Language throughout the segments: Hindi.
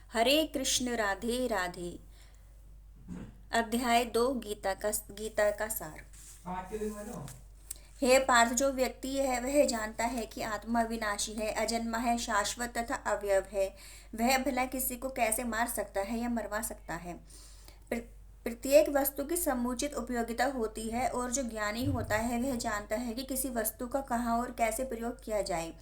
हरे कृष्ण राधे राधे। अध्याय 2 गीता का सार। हे पार्थ, जो व्यक्ति है वह जानता है कि आत्मा विनाशी है, अजन्मा है, शाश्वत तथा अवयव है, वह भला किसी को कैसे मार सकता है या मरवा सकता है। प्रत्येक वस्तु की समुचित उपयोगिता होती है, और जो ज्ञानी होता है वह जानता है कि किसी वस्तु का कहाँ और कैसे प्रयोग किया जाए।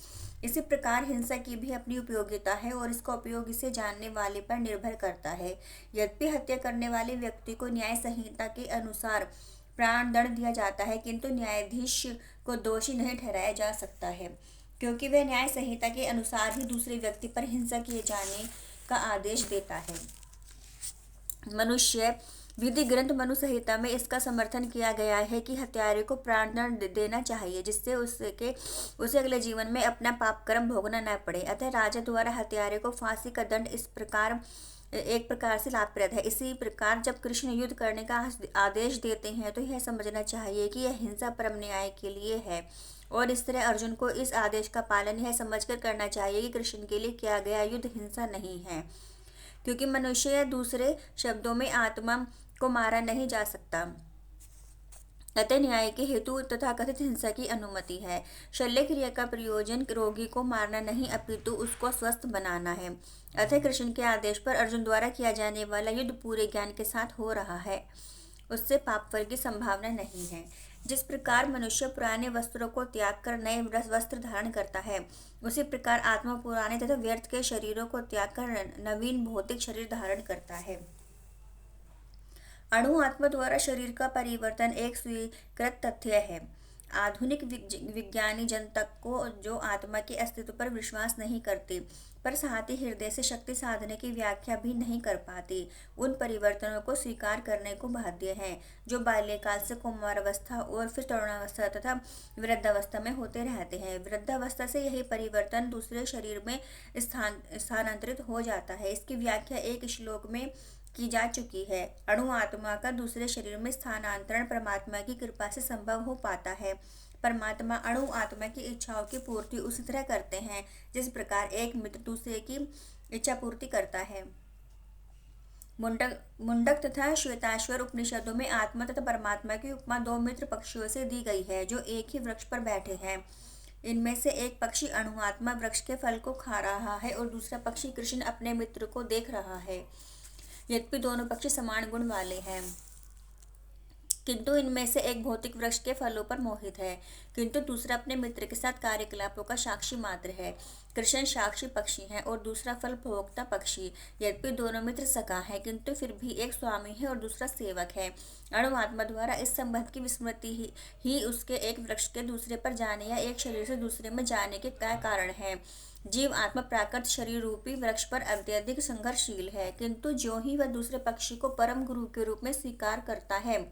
इसी प्रकार हिंसा की भी अपनी उपयोगिता है, और इसका उपयोग इसे जानने वाले पर निर्भर करता है। यद्यपि हत्या करने वाले व्यक्ति को न्याय संहिता के अनुसार प्राण दंड दिया जाता है, किंतु न्यायाधीश को दोषी नहीं ठहराया जा सकता है, क्योंकि वह न्याय संहिता के अनुसार ही दूसरे व्यक्ति पर हिंसा किए जाने का आदेश देता है। मनुष्य विधि ग्रंथ मनु संहिता में इसका समर्थन किया गया है कि हत्यारे को प्राणदंड देना चाहिए, जिससे उसे अगले जीवन में अपना पाप कर्म भोगना न पड़े। अतः राजा द्वारा हत्यारे को फांसी का दंड एक प्रकार से लाभप्रद है। इसी प्रकार जब कृष्ण युद्ध करने का आदेश देते हैं तो यह समझना चाहिए कि यह हिंसा परम न्याय के लिए है, और इस तरह अर्जुन को इस आदेश का पालन यह समझकर करना चाहिए कि कृष्ण के लिए किया गया युद्ध हिंसा नहीं है, क्योंकि मनुष्य या दूसरे शब्दों में आत्मा को मारा नहीं जा सकता। अतः न्याय के हेतु तथा कथित हिंसा की अनुमति है। शल्य क्रिया का प्रयोजन रोगी को मारना नहीं, अपितु उसको स्वस्थ बनाना है। अतः कृष्ण के आदेश पर अर्जुन द्वारा किया जाने वाला युद्ध पूरे ज्ञान के साथ हो रहा है, उससे पाप फल की संभावना नहीं है। जिस प्रकार मनुष्य पुराने वस्त्रों को त्याग कर नए वस्त्र धारण करता है, उसी प्रकार आत्मा पुराने तथा व्यर्थ के शरीरों को त्याग कर नवीन भौतिक शरीर धारण करता है। अणु आत्मा द्वारा शरीर का परिवर्तन एक स्वीकृत तथ्य है। आधुनिक विज्ञानी जन तक को जो आत्मा के अस्तित्व पर विश्वास नहीं करते, पर साथ ही हृदय से शक्ति साधने की व्याख्या भी नहीं कर पाते, उन परिवर्तनों को स्वीकार करने को बाध्य हैं, जो बाल्यकाल से कुमारावस्था और फिर तरुणावस्था तथा वृद्धावस्था में होते रहते हैं। वृद्धावस्था से यही परिवर्तन दूसरे शरीर में स्थानांतरित हो जाता है। इसकी व्याख्या एक श्लोक में की जा चुकी है। अणु आत्मा का दूसरे शरीर में स्थानांतरण परमात्मा की कृपा से संभव हो पाता है। परमात्मा अणु आत्मा की इच्छाओं की पूर्ति उसी तरह करते हैं जिस प्रकार एक मित्र दूसरे की इच्छा पूर्ति करता है। मुंडक तथा श्वेताश्वर उपनिषदों में आत्मा तथा परमात्मा की उपमा दो मित्र पक्षियों से दी गई है, जो एक ही वृक्ष पर बैठे हैं। इनमें से एक पक्षी अणु आत्मा वृक्ष के फल को खा रहा है, और दूसरा पक्षी कृष्ण अपने मित्र को देख रहा है। यद्यपि दोनों पक्षी समान गुण वाले हैं, किंतु इनमें से एक भौतिक वृक्ष के फलों पर मोहित है, किंतु दूसरा अपने मित्र के साथ कार्यकलापों का साक्षी मात्र है। कृष्ण साक्षी पक्षी है और दूसरा फल भोक्ता पक्षी। यद्यपि दोनों मित्र सखा है, किंतु फिर भी एक स्वामी है और दूसरा सेवक है। अणु आत्मा द्वारा इस संबंध की विस्मृति ही उसके एक वृक्ष के दूसरे पर जाने या एक शरीर से दूसरे में जाने के कारण है। जीव आत्मा प्राकृत शरीर रूपी वृक्ष पर अत्यधिक संघर्षशील है, किंतु ज्यों ही वह दूसरे पक्षी को परम गुरु के रूप में स्वीकार करता है,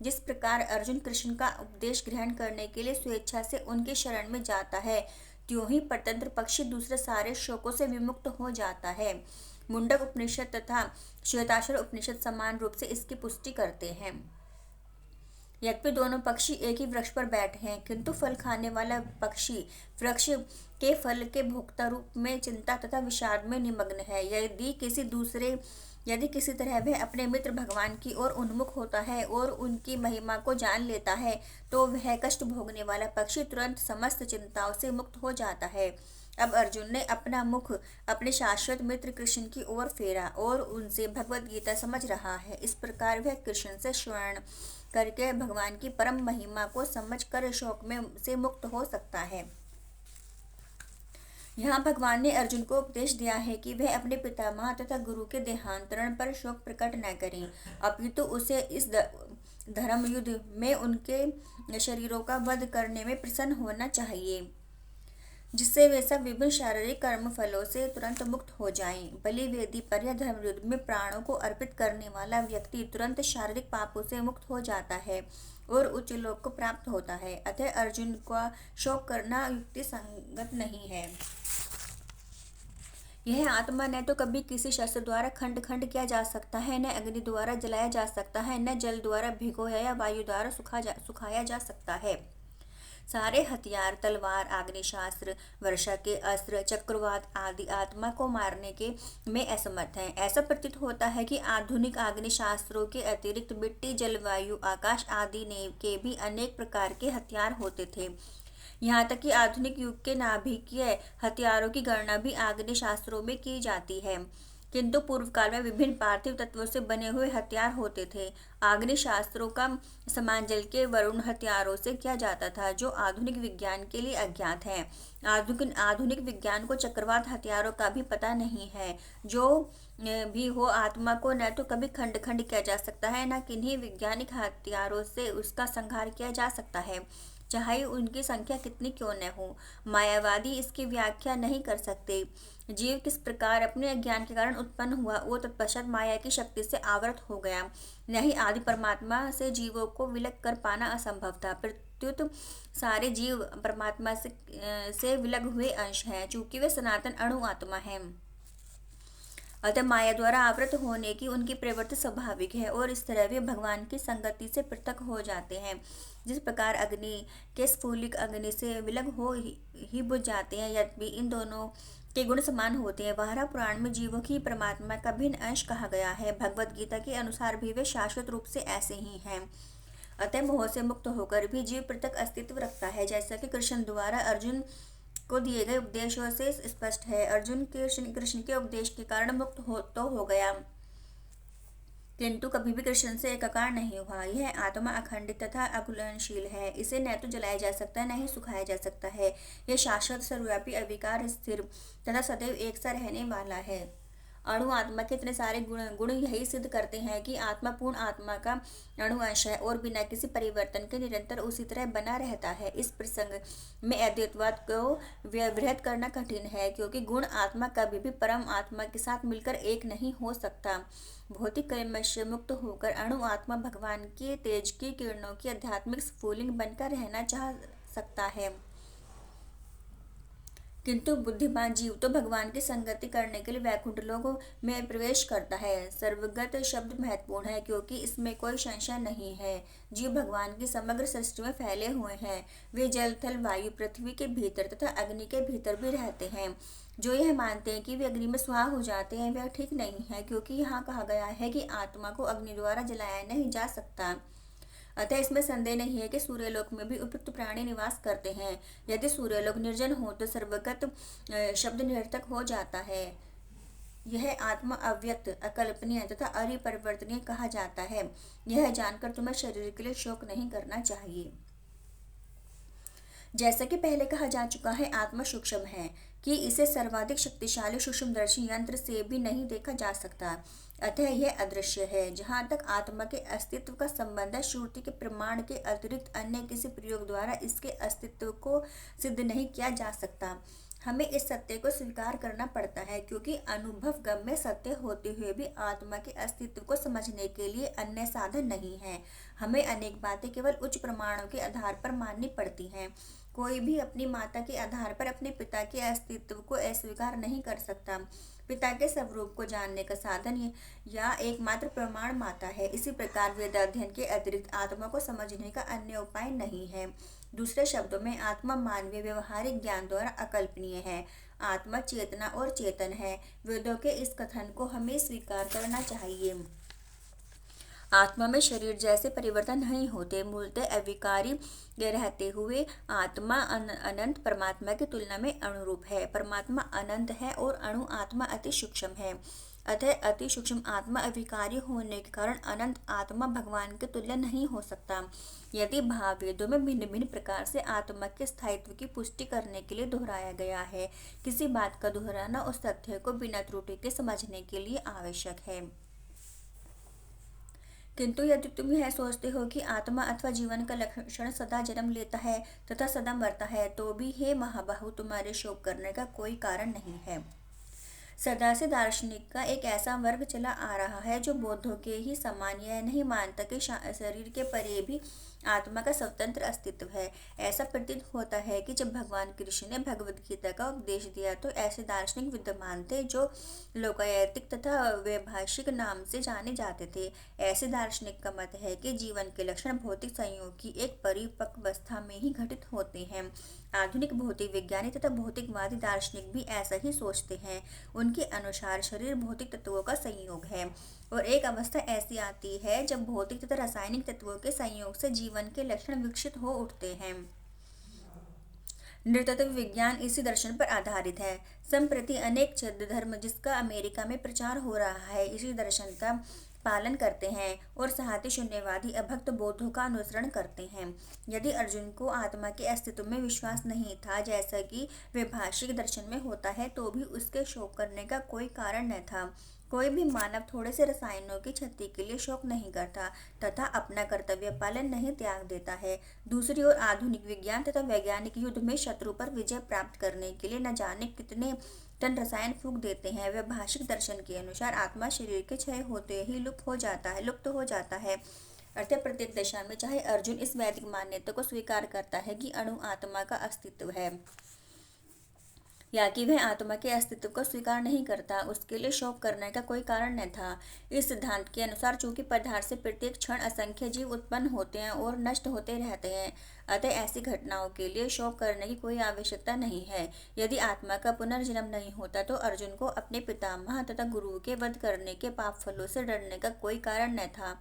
जिस प्रकार अर्जुन कृष्ण का उपदेश ग्रहण करने के लिए स्वेच्छा से उनके शरण में जाता है, त्यों ही परतंत्र पक्षी दूसरे सारे शोकों से विमुक्त हो जाता है। मुंडक उपनिषद तथा श्वेताश्वर उपनिषद समान रूप से इसकी पुष्टि करते हैं। यद्यपि दोनों पक्षी एक ही वृक्ष पर बैठे हैं, किंतु फल खाने वाला पक्षी वृक्ष के फल के भोक्ता रूप में चिंता तथा विषाद में निमग्न है। यदि किसी तरह वह अपने मित्र भगवान की ओर उन्मुख होता है और उनकी महिमा को जान लेता है, तो वह कष्ट भोगने वाला पक्षी तुरंत समस्त चिंताओं से मुक्त हो जाता है। अब अर्जुन ने अपना मुख अपने शाश्वत मित्र कृष्ण की ओर फेरा और उनसे भगवत गीता समझ रहा है। इस प्रकार वह कृष्ण से श्रवण करके भगवान की परम महिमा को समझकर शोक में से मुक्त हो सकता है। यहाँ भगवान ने अर्जुन को उपदेश दिया है कि वह अपने पितामह तथा गुरु के देहांतरण पर शोक प्रकट न करें, अपितु उसे इस धर्म युद्ध में उनके शरीरों का वध करने में प्रसन्न होना चाहिए, जिससे वे सब विभिन्न शारीरिक कर्म फलों से तुरंत मुक्त हो जाएं। बलि वेदी पर या धर्म युद्ध में प्राणों को अर्पित करने वाला व्यक्ति तुरंत शारीरिक पापों से मुक्त हो जाता है और उच्च लोक को प्राप्त होता है। अतः अर्जुन का शोक करना युक्ति संगत नहीं है। यह आत्मा न तो कभी किसी शस्त्र द्वारा खंड खंड किया जा सकता है, न अग्नि द्वारा जलाया जा सकता है, न जल द्वारा भिगोया या वायु द्वारा सुखाया जा सकता है। सारे हथियार, तलवार, आग्नेयास्त्र, वर्षा के अस्त्र, चक्रवात आदि आत्मा को मारने के में असमर्थ हैं। ऐसा प्रतीत होता है कि आधुनिक आग्नेयास्त्रों के अतिरिक्त मिट्टी, जलवायु, आकाश आदि ने के भी अनेक प्रकार के हथियार होते थे। यहाँ तक कि आधुनिक युग के नाभिकीय हथियारों की गणना भी आग्नेयास्त्रों में की जाती है। किंतु पूर्व काल में विभिन्न पार्थिव तत्वों से बने हुए हथियार होते थे। आग्नेयास्त्रों का समान जल के वरुण हथियारों से किया जाता था, जो आधुनिक विज्ञान के लिए अज्ञात है। आधुनिक विज्ञान को चक्रवात हथियारों का भी पता नहीं है। जो भी हो, आत्मा को न तो कभी खंड खंड किया जा सकता है, न किन्हीं वैज्ञानिक हथियारों से उसका संहार किया जा सकता है, चाहे उनकी संख्या कितनी क्यों न हो। मायावादी इसकी व्याख्या नहीं कर सकते। जीव किस प्रकार अपने अज्ञान के कारण उत्पन्न हुआ, वो तत्पश्चात माया की शक्ति से आवृत हो गया। नहीं, आदि परमात्मा से जीवों को विलग कर पाना असंभव था। प्रत्युत सारे जीव परमात्मा से विलग हुए अंश हैं, चूंकि वे सनातन अणु आत्मा हैं। अतः माया द्वारा आवृत होने की उनकी प्रवृत्ति स्वाभाविक है और इस तरह वे भगवान की संगति से पृथक हो जाते हैं। जिस प्रकार अग्नि के स्फुलिंग अग्नि से विलग हो ही बुझ जाते हैं, यद्यपि इन दोनों के गुण समान होते हैं। वारा पुराण में जीवों की परमात्मा का भिन्न अंश कहा गया है। भगवद गीता के अनुसार भी वे शाश्वत रूप से ऐसे ही हैं। अतः मोह से मुक्त होकर भी जीव पृथक अस्तित्व रखता है, जैसा कि कृष्ण द्वारा अर्जुन को दिए गए उपदेशों से स्पष्ट है। अर्जुन कृष्ण के उपदेश के कारण मुक्त हो गया, किंतु कभी भी कृष्ण से एकाकार नहीं हुआ। यह आत्मा अखंडित तथा अघुलनशील है। इसे न तो जलाया जा सकता है, न ही सुखाया जा सकता है। यह शाश्वत, सर्वव्यापी, अविकार, स्थिर तथा सदैव एक सा रहने वाला है। अणु आत्मा के इतने सारे गुण यही सिद्ध करते हैं कि आत्मा पूर्ण आत्मा का अणुअंश है और बिना किसी परिवर्तन के निरंतर उसी तरह बना रहता है। इस प्रसंग में अद्वैतवाद को व्यवहित करना कठिन है, क्योंकि गुण आत्मा कभी भी परम आत्मा के साथ मिलकर एक नहीं हो सकता। भौतिक कर्म से मुक्त होकर अणु आत्मा भगवान के तेज की किरणों की आध्यात्मिक स्फुलिंग बनकर रहना चाह सकता है, किंतु बुद्धिमान जीव तो भगवान की संगति करने के लिए वैकुंठ लोक में प्रवेश करता है। सर्वगत शब्द महत्वपूर्ण है, क्योंकि इसमें कोई संशय नहीं है। जीव भगवान की समग्र सृष्टि में फैले हुए हैं। वे जल, थल, वायु, पृथ्वी के भीतर तथा अग्नि के भीतर भी रहते हैं। जो यह मानते हैं कि वे अग्नि में स्वाहा हो जाते हैं, वह ठीक नहीं है, क्योंकि यहाँ कहा गया है कि आत्मा को अग्नि द्वारा जलाया नहीं जा सकता। अतः इसमें संदेह नहीं है कि सूर्यलोक में भी उपयुक्त प्राणी निवास करते हैं। यदि सूर्यलोक निर्जन हो तो सर्वगत शब्द निरर्थक हो जाता है। यह आत्मा अव्यक्त, अकल्पनीय तथा अपरिवर्तनीय कहा जाता है। यह जानकर तुम्हें शरीर के लिए शोक नहीं करना चाहिए। जैसा कि पहले कहा जा चुका है, आत्मा सूक्ष्म है कि इसे सर्वाधिक शक्तिशाली सूक्ष्मदर्शी यंत्र से भी नहीं देखा जा सकता। अतः यह अदृश्य है। जहाँ तक आत्मा के अस्तित्व का संबंध है, श्रुति के प्रमाण के अतिरिक्त अन्य किसी प्रयोग द्वारा इसके अस्तित्व को सिद्ध नहीं किया जा सकता। हमें इस सत्य को स्वीकार करना पड़ता है, क्योंकि अनुभव गम्य सत्य होते हुए भी आत्मा के अस्तित्व को समझने के लिए अन्य साधन नहीं है। हमें अनेक बातें केवल उच्च प्रमाणों के आधार पर माननी पड़ती हैं। कोई भी अपनी माता के आधार पर अपने पिता के अस्तित्व को अस्वीकार नहीं कर सकता। पिता के स्वरूप को जानने का साधन या एकमात्र प्रमाण माता है। इसी प्रकार वेदाध्ययन के अतिरिक्त आत्मा को समझने का अन्य उपाय नहीं है। दूसरे शब्दों में, आत्मा मानवीय व्यवहारिक ज्ञान द्वारा अकल्पनीय है। आत्मा चेतना और चेतन है। वेदों के इस कथन को हमें स्वीकार करना चाहिए। आत्मा में शरीर जैसे परिवर्तन नहीं होते। मूलतः अविकारी रहते हुए आत्मा अनंत परमात्मा की तुलना में अनुरूप है। परमात्मा अनंत है और अणु आत्मा अति सूक्ष्म है। अतः अति सूक्ष्म आत्मा अविकारी होने के कारण अनंत आत्मा भगवान के तुल्य नहीं हो सकता। यदि भाव वेदों में भिन्न भिन्न प्रकार से आत्मा के स्थायित्व की पुष्टि करने के लिए दोहराया गया है, किसी बात का दोहराना उस तथ्य को बिना त्रुटि के समझने के लिए आवश्यक है। किंतु यदि तुम यह सोचते हो कि आत्मा अथवा जीवन का लक्षण सदा जन्म लेता है तथा सदा मरता है, तो भी हे महाबाहु, तुम्हारे शोक करने का कोई कारण नहीं है। सदा से दार्शनिक का एक ऐसा वर्ग चला आ रहा है जो बौद्धों के ही समान यह नहीं मानता कि शरीर के परे भी आत्मा का स्वतंत्र अस्तित्व है। ऐसा प्रतीत होता है कि जब भगवान कृष्ण ने भगवद गीता का उपदेश दिया तो ऐसे दार्शनिक विद्यमान थे जो लोकायतिक तथा वैभाषिक नाम से जाने जाते थे। ऐसे दार्शनिक का मत है कि जीवन के लक्षण भौतिक संयोग की एक परिपक्व अवस्था में ही घटित होते हैं। आधुनिक भौतिक विज्ञानी तथा भौतिकवादी दार्शनिक भी ऐसा ही सोचते हैं। उनके अनुसार शरीर भौतिक तत्वों का संयोग है और एक अवस्था ऐसी आती है जब भौतिक तथा रासायनिक तत्वों के संयोग से जीवन के लक्षण विकसित हो उठते हैं। नृतत्व विज्ञान इसी दर्शन पर आधारित है। संप्रति अनेक बौद्ध धर्म जिसका अमेरिका में प्रचार हो रहा है इसी दर्शन का पालन करते हैं और साहती शून्यवादी अभक्त बौद्धों का अनुसरण करते हैं। यदि अर्जुन को आत्मा के अस्तित्व में विश्वास नहीं था जैसा कि वैभाषिक दर्शन में होता है तो भी उसके शोक करने का कोई कारण न था। कोई भी मानव थोड़े से रसायनों की क्षति के लिए शोक नहीं करता तथा अपना कर्तव्य पालन नहीं त्याग देता है। दूसरी ओर आधुनिक विज्ञान तथा वैज्ञानिक युद्ध में शत्रु पर विजय प्राप्त करने के लिए न जाने कितने टन रसायन फूंक देते हैं। वैभाषिक दर्शन के अनुसार आत्मा शरीर के क्षय होते ही लुप्त हो जाता है। अर्थात प्रत्येक दशा में चाहे अर्जुन इस वैदिक मान्यता को स्वीकार करता है कि अणु आत्मा का अस्तित्व है या कि वह आत्मा के अस्तित्व को स्वीकार नहीं करता, उसके लिए शोक करने का कोई कारण न था। इस सिद्धांत के अनुसार चूंकि पदार्थ से प्रत्येक क्षण असंख्य जीव उत्पन्न होते हैं और नष्ट होते रहते हैं, अतः ऐसी घटनाओं के लिए शोक करने की कोई आवश्यकता नहीं है। यदि आत्मा का पुनर्जन्म नहीं होता तो अर्जुन को अपने पितामह तथा गुरु के वध करने के पाप फलों से डरने का कोई कारण न था।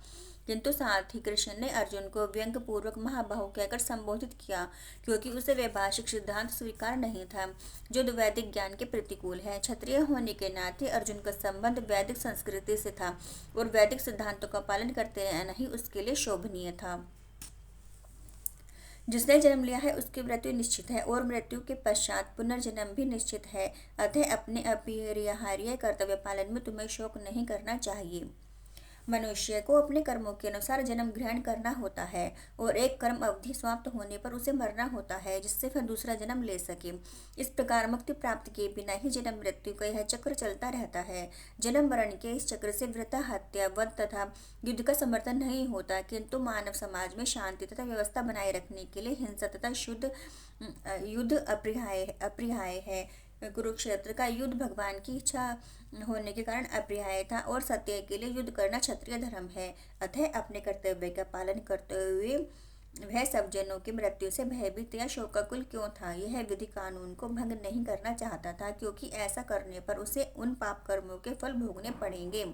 किंतु साथ ही कृष्ण ने अर्जुन को व्यंग पूर्वक महाबाहु कहकर संबोधित किया क्योंकि उसे वैभाषिक सिद्धांत स्वीकार नहीं था जो वैदिक ज्ञान के प्रतिकूल है। क्षत्रिय होने के नाते अर्जुन का संबंध वैदिक संस्कृति से था और वैदिक सिद्धांतों का पालन करते रहना ही उसके लिए शोभनीय था। जिसने जन्म लिया है उसकी मृत्यु निश्चित है और मृत्यु के पश्चात पुनर्जन्म भी निश्चित है। अतः अपने अपरिहार्य कर्तव्य पालन में तुम्हें शोक नहीं करना चाहिए। मनुष्य को अपने कर्मों के अनुसार जन्म ग्रहण करना होता है और एक कर्म अवधि समाप्त होने पर उसे मरना होता है जिससे वह दूसरा जन्म ले सके। इस प्रकार मुक्ति प्राप्त किए बिना ही जन्म मृत्यु का यह चक्र चलता रहता है। जन्म मरण के इस चक्र से वृथा हत्या वध तथा युद्ध का समर्थन नहीं होता, किंतु मानव समाज में शांति तथा व्यवस्था बनाए रखने के लिए हिंसा तथा युद्ध अपरिहार्य है। कुरुक्षेत्र का युद्ध भगवान की इच्छा होने के कारण अपरिहार्य था और सत्य के लिए युद्ध करना क्षत्रिय धर्म है। अतः अपने कर्तव्य का पालन करते हुए वह सब जनों की मृत्यु से भयभीत या शोकाकुल क्यों था? यह विधि कानून को भंग नहीं करना चाहता था क्योंकि ऐसा करने पर उसे उन पाप कर्मों के फल भोगने पड़ेंगे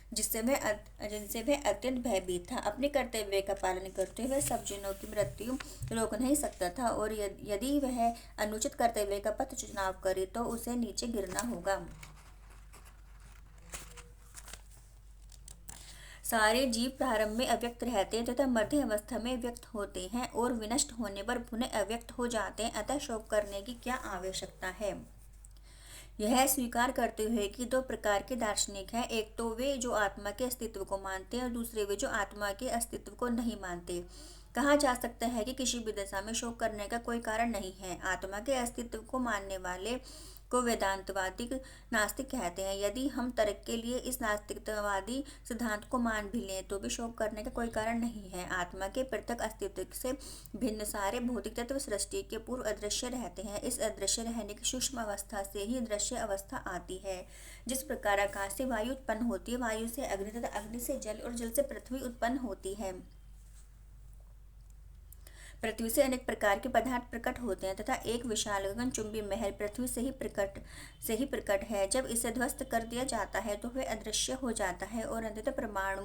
जिनसे वह अत्यंत भयभीत था। अपने कर्तव्य का पालन करते हुए सब जनों की मृत्यु रोक नहीं सकता था और यदि वह अनुचित कर्तव्य का पथ चुनाव करे तो उसे नीचे गिरना होगा। सारे जीव प्रारंभ में अव्यक्त रहते हैं तथा मध्य अवस्था में व्यक्त होते हैं और विनष्ट होने पर पुनः अव्यक्त हो जाते हैं, अतः शोक करने की क्या आवश्यकता है? यह स्वीकार करते हुए कि दो प्रकार के दार्शनिक हैं, एक तो वे जो आत्मा के अस्तित्व को मानते हैं और दूसरे वे जो आत्मा के अस्तित्व को नहीं मानते। कहा जा सकता है कि किसी भी दशा में शोक करने का कोई कारण नहीं है। आत्मा के अस्तित्व को मानने वाले को वेदांतवादी नास्तिक कहते हैं। यदि हम तर्क के लिए इस नास्तिकवादी सिद्धांत को मान भी लें तो भी शोक करने का कोई कारण नहीं है। आत्मा के पृथक अस्तित्व से भिन्न सारे भौतिक तत्व सृष्टि के पूर्व अदृश्य रहते हैं। इस अदृश्य रहने की सूक्ष्म अवस्था से ही दृश्य अवस्था आती है। जिस प्रकार आकाश से वायु उत्पन्न होती है, वायु से अग्नि तथा अग्नि से जल और जल से पृथ्वी उत्पन्न होती है, पृथ्वी से अनेक प्रकार के पदार्थ प्रकट होते हैं तथा एक विशाल गगनचुंबी महल पृथ्वी से ही प्रकट है। जब इसे ध्वस्त कर दिया जाता है तो वह अदृश्य हो जाता है और अंततः परमाणु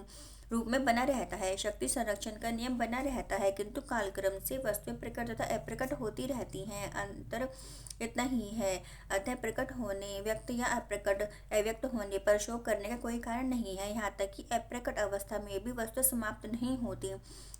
रूप में बना रहता है। शक्ति संरक्षण का नियम बना रहता है, किंतु कालक्रम से वस्तुएं प्रकट तथा अप्रकट होती रहती हैं। अंतर इतना ही है। अतः प्रकट होने, व्यक्त या अव्यक्त होने पर शोक करने का कोई कारण नहीं है। यहाँ तक कि अप्रकट अवस्था में भी वस्तु समाप्त नहीं होती।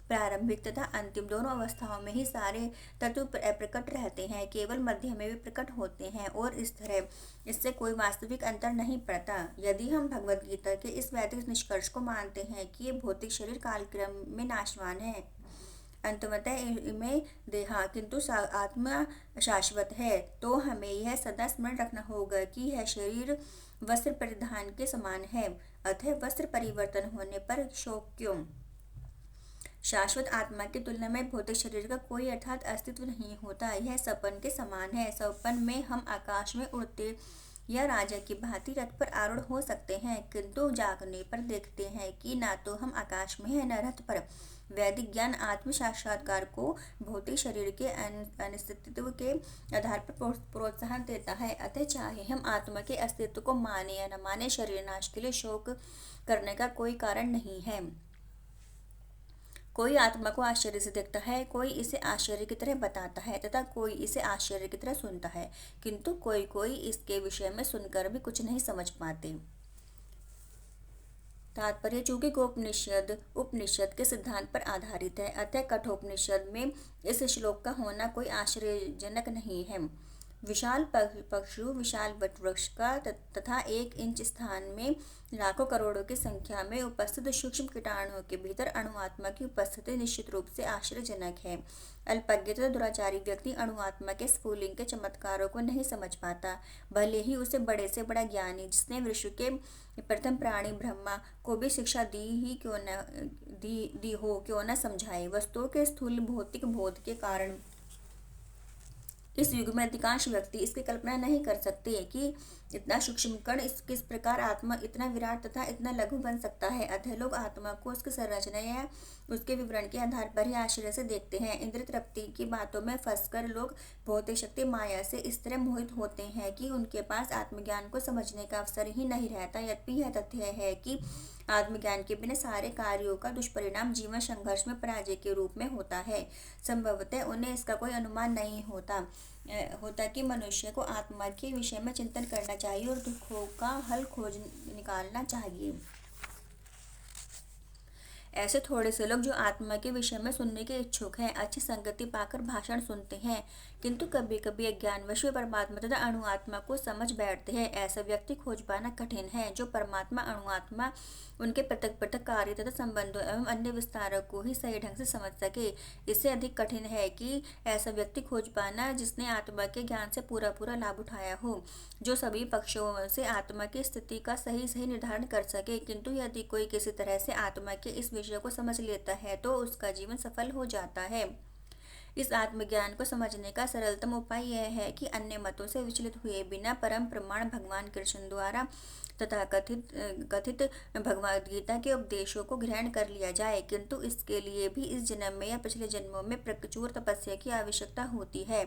प्रारंभिक तथा अंतिम दोनों अवस्थाओं में ही सारे तत्व प्रकट रहते हैं, केवल मध्य में भी प्रकट होते हैं और इस तरह इससे कोई वास्तविक अंतर नहीं पड़ता। यदि हम भगवद गीता के इस वैदिक निष्कर्ष को मानते हैं कि ये भौतिक शरीर कालक्रम में नाशवान है, अंततः में देहा किंतु आत्मा शाश्वत है, तो हमें यह सदा स्मरण रखना होगा कि यह शरीर वस्त्र परिधान के समान है। अतः वस्त्र परिवर्तन होने पर शोक क्यों? शाश्वत आत्मा की तुलना में भौतिक शरीर का कोई अर्थात अस्तित्व नहीं होता। यह सपन के समान है। सपन में हम आकाश में उड़ते या राजा की भांति रथ पर आरूढ़ हो सकते हैं, किंतु जागने पर देखते हैं कि ना तो हम आकाश में हैं न रथ पर। वैदिक ज्ञान आत्म साक्षात्कार को भौतिक शरीर के अनिश्चितत्व के आधार पर प्रोत्साहन देता है। अतः चाहे हम आत्मा के अस्तित्व को माने या न माने, शरीर नाश के लिए शोक करने का कोई कारण नहीं है। कोई आत्मा को आश्चर्य से देखता है, कोई इसे आश्चर्य की तरह बताता है तथा कोई इसे आश्चर्य की तरह सुनता है, किंतु कोई इसके विषय में सुनकर भी कुछ नहीं समझ पाते। तात्पर्य: चूंकि गोपनिषद उपनिषद के सिद्धांत पर आधारित है, अतः कठोपनिषद में इस श्लोक का होना कोई आश्चर्यजनक नहीं है। विशाल पशु विशाल वटवृक्ष का तथा 1 इंच स्थान में लाखों करोड़ों की संख्या में उपस्थित सूक्ष्म कीटाणुओं के भीतर अणुआत्मा की उपस्थिति निश्चित रूप से आश्चर्यजनक है। अल्पज्ञ तथा दुराचारी व्यक्ति अणुआत्मा के स्फुलिंग के चमत्कारों को नहीं समझ पाता, भले ही उसे बड़े से बड़ा ज्ञानी, जिसने विश्व के प्रथम प्राणी ब्रह्मा को भी शिक्षा दी हो, क्यों न समझाए। वस्तुओं के स्थूल भौतिक बोध के कारण इस युग में अधिकांश व्यक्ति इसकी कल्पना नहीं कर सकते कि इतना सूक्ष्म कण किस प्रकार आत्मा इतना विराट तथा इतना लघु बन सकता है। अतः लोग आत्मा को उसकी संरचना या उसके विवरण के आधार पर ही आश्चर्य से देखते हैं। इंद्रिय तृप्ति की बातों में फंसकर लोग भौतिक शक्ति माया से इस तरह मोहित होते हैं कि उनके पास आत्मज्ञान को समझने का अवसर ही नहीं रहता। यद्यपि यह तथ्य है कि आत्मज्ञान के बिना सारे कार्यों का दुष्परिणाम जीवन संघर्ष में पराजय के रूप में होता है, संभवतः उन्हें इसका कोई अनुमान नहीं होता कि मनुष्य को आत्मा के विषय में चिंतन करना चाहिए और दुखों का हल खोज निकालना चाहिए। ऐसे थोड़े से लोग जो आत्मा के विषय में सुनने के इच्छुक हैं, अच्छी संगति पाकर भाषण सुनते हैं, किंतु कभी कभी अज्ञानवश परमात्मा तथा अणुआत्मा को समझ बैठते हैं। ऐसा व्यक्ति खोज पाना कठिन है जो परमात्मा अणुआत्मा उनके पृथक पृथक कार्य तथा संबंधों एवं अन्य विस्तारों को ही सही ढंग से समझ सके। इससे अधिक कठिन है कि ऐसा व्यक्ति खोज पाना जिसने आत्मा के ज्ञान से पूरा पूरा लाभ उठाया हो, जो सभी पक्षों से आत्मा की स्थिति का सही निर्धारण कर सके। किंतु यदि कोई किसी तरह से आत्मा के इस विषय को समझ लेता है तो उसका जीवन सफल हो जाता है। इस आत्मज्ञान को समझने का सरलतम उपाय यह है कि अन्य मतों से विचलित हुए बिना परम प्रमाण भगवान कृष्ण द्वारा तथा कथित भगवद गीता के उपदेशों को ग्रहण कर लिया जाए। किंतु इसके लिए भी इस जन्म में या पिछले जन्मों में प्रचुर तपस्या की आवश्यकता होती है,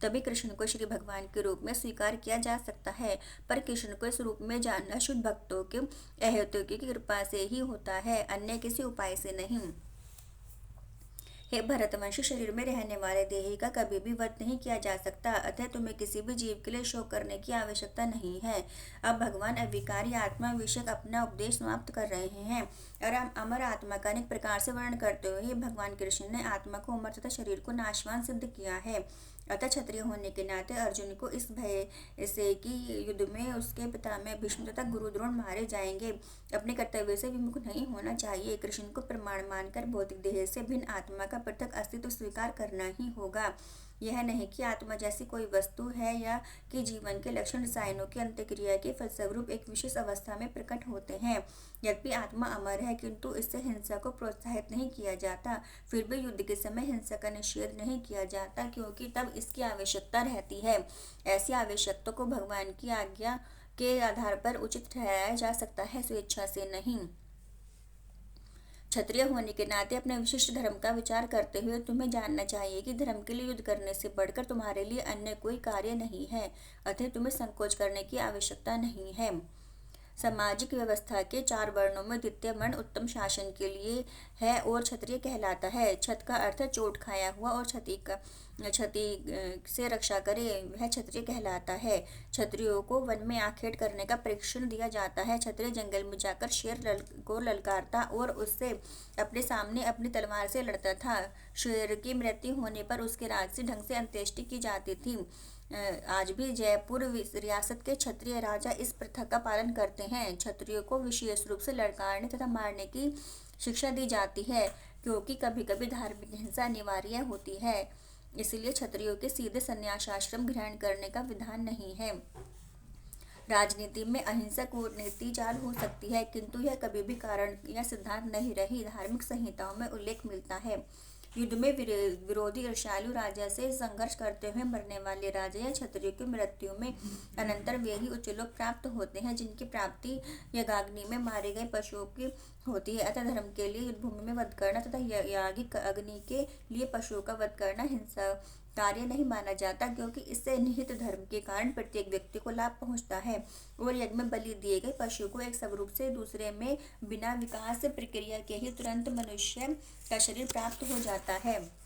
तभी कृष्ण को श्री भगवान के रूप में स्वीकार किया जा सकता है। पर कृष्ण को इस रूप में जानना शुद्ध भक्तों के अहेतुकी की कृपा से ही होता है, अन्य किसी उपाय से नहीं। हे भरतवंशी, शरीर में रहने वाले देही का कभी भी वध नहीं किया जा सकता, अतः तुम्हें किसी भी जीव के लिए शोक करने की आवश्यकता नहीं है। अब भगवान अविकारी आत्मा विषयक अपना उपदेश समाप्त कर रहे हैं और अमर आत्मा का अनेक प्रकार से वर्णन करते हुए भगवान कृष्ण ने आत्मा को अमर तथा शरीर को नाशवान सिद्ध किया है। अतः क्षत्रिय होने के नाते अर्जुन को इस भय से कि युद्ध में उसके पितामह भीष्म तथा गुरु द्रोण मारे जाएंगे, अपने कर्तव्य से विमुख नहीं होना चाहिए। कृष्ण को प्रमाण मानकर भौतिक देह से भिन्न आत्मा का पृथक अस्तित्व स्वीकार करना ही होगा। यह नहीं कि आत्मा जैसी कोई वस्तु है या कि जीवन के लक्षण रसायनों की अंतक्रिया के फलस्वरूप एक विशेष अवस्था में प्रकट होते हैं। यद्यपि आत्मा अमर है, किंतु इससे हिंसा को प्रोत्साहित नहीं किया जाता। फिर भी युद्ध के समय हिंसा का निषेध नहीं किया जाता, क्योंकि तब इसकी आवश्यकता रहती है। ऐसी आवश्यकता को भगवान की आज्ञा के आधार पर उचित ठहराया जा सकता है, स्वेच्छा से नहीं। क्षत्रिय होने के नाते अपने विशिष्ट धर्म का विचार करते हुए तुम्हें जानना चाहिए कि धर्म के लिए युद्ध करने से बढ़कर तुम्हारे लिए अन्य कोई कार्य नहीं है, अतः तुम्हें संकोच करने की आवश्यकता नहीं है। सामाजिक व्यवस्था के 4 वर्णों में द्वितीय वर्ण उत्तम शासन के लिए है और क्षत्रिय कहलाता है। छत का अर्थ चोट खाया हुआ और क्षति से रक्षा करे, वह क्षत्रिय कहलाता है। क्षत्रियों को वन में आखेट करने का प्रशिक्षण दिया जाता है। क्षत्रिय जंगल में जाकर शेर को ललकारता और उससे अपने सामने अपनी तलवार से लड़ता था। शेर की मृत्यु होने पर उसके राजसी ढंग से अंत्येष्टि की जाती थी। आज भी जयपुर रियासत के क्षत्रिय राजा इस प्रथा का पालन करते हैं। क्षत्रियों को विशेष रूप से लड़काने तथा मारने की शिक्षा दी जाती है, क्योंकि कभी कभी धार्मिक हिंसा अनिवार्य होती है। इसलिए क्षत्रियों के सीधे संन्यासाश्रम ग्रहण करने का विधान नहीं है। राजनीति में अहिंसक कूटनीति चाल हो सकती है, किंतु यह कभी भी कारण या सिद्धांत नहीं रही। धार्मिक संहिताओं में उल्लेख मिलता है, युद्ध में विरोधी ईर्ष्यालु राजा से संघर्ष करते हुए मरने वाले राजा या क्षत्रिय की मृत्यु में अनंतर वे ही उच्च लोक प्राप्त होते हैं जिनकी प्राप्ति यज्ञाग्नि में मारे गए पशुओं की होती है। अतः धर्म के लिए युद्ध भूमि में वध करना तथा यागिक अग्नि के लिए पशुओं का वध करना हिंसा कार्य नहीं माना जाता, क्योंकि इससे निहित धर्म के कारण प्रत्येक व्यक्ति को लाभ पहुंचता है और यज्ञ में बलि दिए गए पशु को एक स्वरूप से दूसरे में बिना विकास प्रक्रिया के ही तुरंत मनुष्य का शरीर प्राप्त हो जाता है।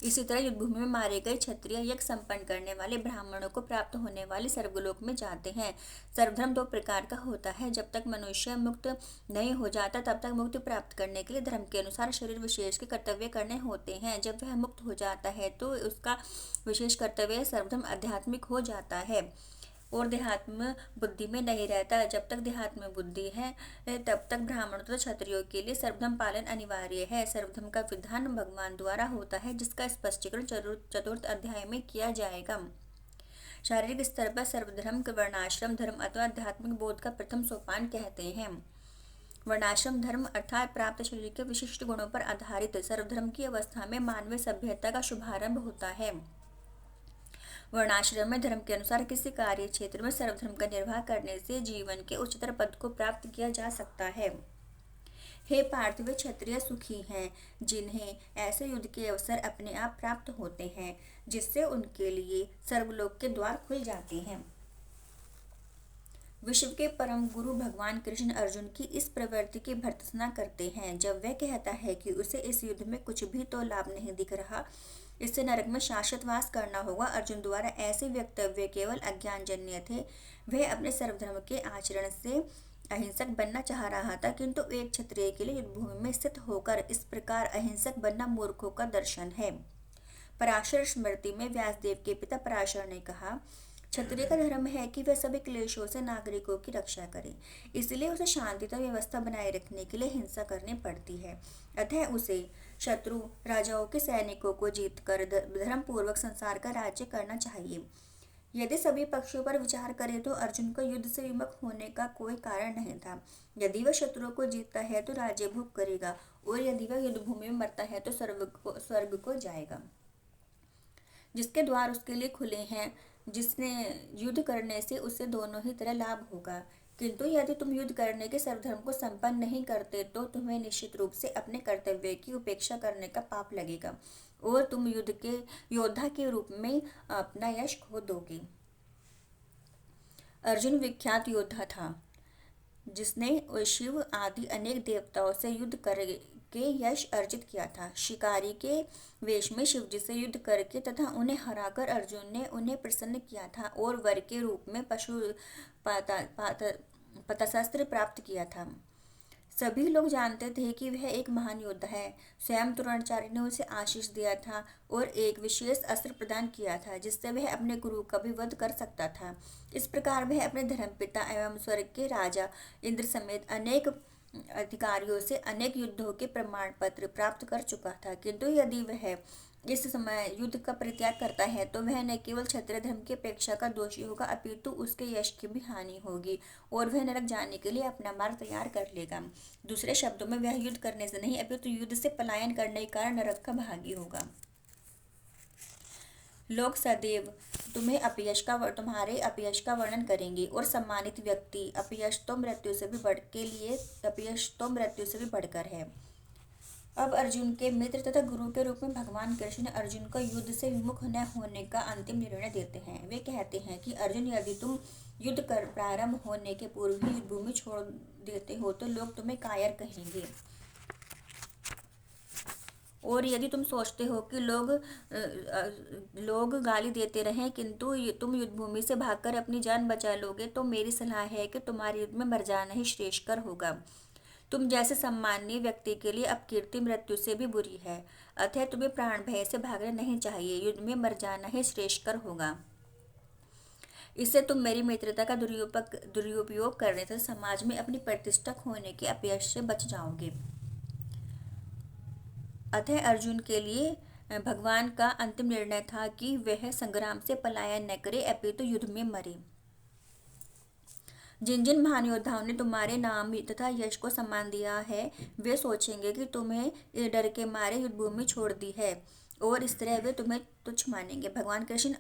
इसी तरह युद्ध भूमि में मारे गए क्षत्रिय यज्ञ संपन्न करने वाले ब्राह्मणों को प्राप्त होने वाले स्वर्गलोक में जाते हैं। सर्वधर्म दो प्रकार का होता है। जब तक मनुष्य मुक्त नहीं हो जाता तब तक मुक्ति प्राप्त करने के लिए धर्म के अनुसार शरीर विशेष के कर्तव्य करने होते हैं। जब वह मुक्त हो जाता है तो उसका विशेष कर्तव्य सर्वधर्म आध्यात्मिक हो जाता है और देहात्म बुद्धि में नहीं रहता। जब तक देहात्म बुद्धि है तब तक ब्राह्मणों तथा क्षत्रियों के लिए सर्वधर्म पालन अनिवार्य है। सर्वधर्म का विधान भगवान द्वारा होता है, जिसका स्पष्टीकरण चतुर्थ अध्याय में किया जाएगा। शारीरिक स्तर पर सर्वधर्म को वर्णाश्रम धर्म अथवा आध्यात्मिक बोध का प्रथम सोपान कहते हैं। वर्णाश्रम धर्म अर्थात प्राप्त शरीर के विशिष्ट गुणों पर आधारित सर्वधर्म की अवस्था में मानवीय सभ्यता का शुभारंभ होता है। वर्णाश्रम में धर्म के अनुसार किसी कार्य क्षेत्र में सर्वधर्म का निर्वाह करने से जीवन के उच्चतर पद को प्राप्त किया जा सकता है। हे पार्थिव, क्षत्रिय सुखी हैं जिन्हें ऐसे युद्ध के अवसर अपने आप प्राप्त होते हैं जिससे उनके लिए सर्वलोक के द्वार खुल जाते हैं। विश्व के परम गुरु भगवान कृष्ण अर्जुन की इस प्रवृत्ति की भर्त्सना करते हैं जब वह कहता है कि उसे इस युद्ध में कुछ भी तो लाभ नहीं दिख रहा, इससे नरक में शाश्वत वास करना होगा। अर्जुन द्वारा ऐसे वक्तव्य केवल अज्ञानजन्य थे। वह अपने सर्वधर्म के आचरण से अहिंसक बनना चाह रहा था, किंतु एक क्षत्रिय के लिए युद्ध भूमि में स्थित होकर इस प्रकार अहिंसक बनना मूर्खों का दर्शन है। पराशर स्मृति में व्यासदेव के पिता पराशर ने कहा, क्षत्रिय का धर्म है कि वह सभी क्लेशों से नागरिकों की रक्षा करे, इसलिए उसे शांति तथा व्यवस्था बनाए रखने के लिए हिंसा करनी पड़ती है। अतः उसे शत्रु राजाओं के सैनिकों को जीतकर धर्म पूर्वक संसार का राज्य करना चाहिए। यदि सभी पक्षों पर विचार करें तो अर्जुन को युद्ध से विमुख होने का कोई कारण नहीं था। यदि वह शत्रुओं को जीतता है तो राज्य भोग करेगा और यदि वह युद्ध भूमि में मरता है तो स्वर्ग को जाएगा, जिसके द्वार उसके लिए खुले हैं। जिसने युद्ध करने से उसे दोनों ही तरह लाभ होगा, किंतु यदि तुम युद्ध करने के सर्वधर्म को संपन्न नहीं करते तो तुम्हें निश्चित रूप से अपने कर्तव्य की उपेक्षा करने का पाप लगेगा और तुम युद्ध के योद्धा के रूप में अपना यश खो दोगे। अर्जुन विख्यात योद्धा था जिसने शिव आदि अनेक देवताओं से युद्ध के यश अर्जित किया था। शिकारी के वेश में शिवजी से युद्ध करके तथा उन्हें हराकर अर्जुन ने उन्हें प्रसन्न किया था और वर के रूप में पशु पतास्त्र प्राप्त किया था। सभी लोग जानते थे कि वह एक महान योद्धा है। स्वयं द्रोणाचार्य ने उसे आशीष दिया था और एक विशेष अस्त्र प्रदान किया था जिससे वह अपने गुरु का भी वध कर सकता था। इस प्रकार वह अपने धर्मपिता एवं स्वर्ग के राजा इंद्र समेत अनेक अधिकारियों से अनेक युद्धों के प्रमाण पत्र प्राप्त कर चुका था, किंतु यदि वह इस समय युद्ध का परित्याग करता है तो वह न केवल क्षत्रिय धर्म की अपेक्षा का दोषी होगा अपितु उसके यश की भी हानि होगी और वह नरक जाने के लिए अपना मार्ग तैयार कर लेगा। दूसरे शब्दों में वह युद्ध करने से नहीं अपितु युद्ध से पलायन करने के कारण नरक का भागी होगा। लोग सदैव तुम्हारे अपयश का वर्णन करेंगे और सम्मानित व्यक्ति अपयश तो मृत्यु से भी बढ़कर है। अब अर्जुन के मित्र तथा गुरु के रूप में भगवान कृष्ण अर्जुन को युद्ध से विमुख न होने का अंतिम निर्णय देते हैं। वे कहते हैं कि अर्जुन, यदि तुम युद्ध कर प्रारंभ होने के पूर्व ही युद्ध भूमि छोड़ देते हो तो लोग तुम्हें कायर कहेंगे, और यदि तुम सोचते हो कि लोग गाली देते रहें किंतु तुम युद्ध भूमि से भागकर अपनी जान बचा लोगे तो मेरी सलाह है कि तुम्हारे युद्ध में मर जाना ही श्रेष्ठकर होगा। तुम जैसे सम्माननीय व्यक्ति के लिए अपकीर्ति मृत्यु से भी बुरी है, अतः तुम्हें प्राण भय से भागना नहीं चाहिए, युद्ध में मर जाना ही श्रेष्ठकर होगा। इससे तुम मेरी मित्रता का दुरुपयोग करने से समाज में अपनी प्रतिष्ठा खोने के अपयश से बच जाओगे। अतः अर्जुन के लिए भगवान का अंतिम निर्णय था कि वह संग्राम से पलायन न करे अपितु युद्ध में मरे। जिन जिन महान योद्धाओं ने तुम्हारे नाम तथा यश को सम्मान दिया है वे सोचेंगे कि तुम्हें डर के मारे युद्ध भूमि छोड़ दी है और इस तरह वे तुम्हें तुच्छ मानेंगे। भगवान कृष्ण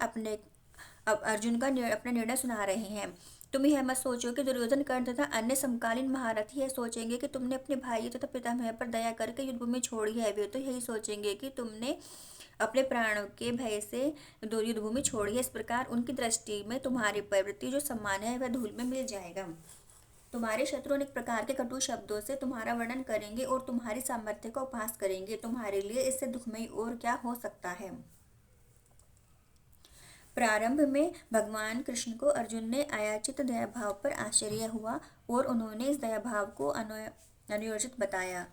अब अर्जुन का अपना निर्णय सुना रहे हैं। तुम यह मत सोचो कि दुर्योधन, कर्ण तथा अन्य समकालीन महारथी यह सोचेंगे कि तुमने अपने भाई तथा पितामह पर दया करके युद्ध भूमि छोड़ी है। वे तो यही सोचेंगे कि तुमने अपने प्राणों के भय से युद्ध भूमि छोड़ी है। इस प्रकार उनकी दृष्टि में तुम्हारी प्रवृत्ति जो सम्मान है वह धूल में मिल जाएगा। तुम्हारे शत्रु अनेक प्रकार के कटु शब्दों से तुम्हारा वर्णन करेंगे और तुम्हारी सामर्थ्य का उपहास करेंगे। तुम्हारे लिए इससे दुखमयी और क्या हो सकता है। प्रारंभ में भगवान कृष्ण को अर्जुन ने अयाचित दया भाव पर आश्चर्य हुआ और उन्होंने इस दया भाव को अनुयोजित बताया।